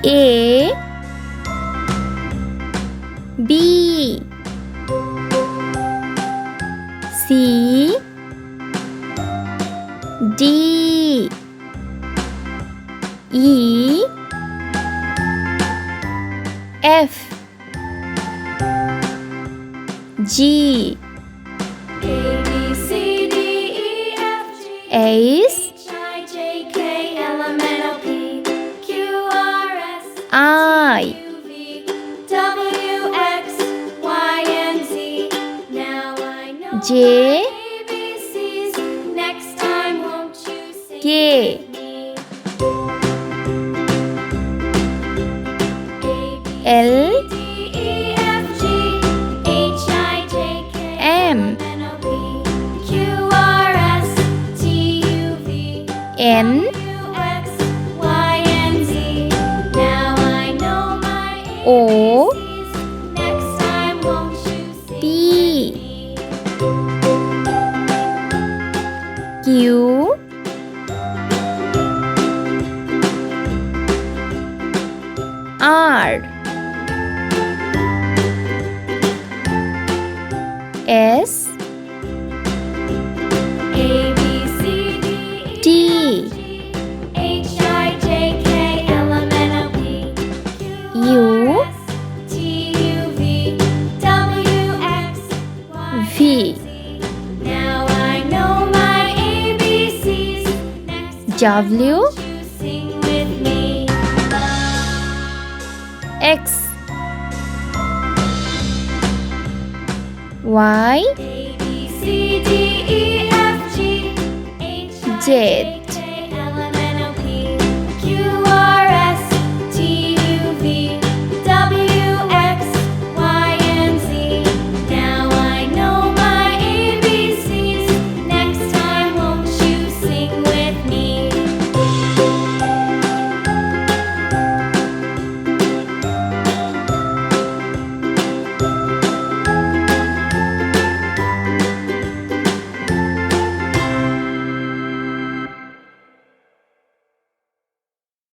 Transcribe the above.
A B C D E F G H I J K L M N O P Q R S T U V W X Y Z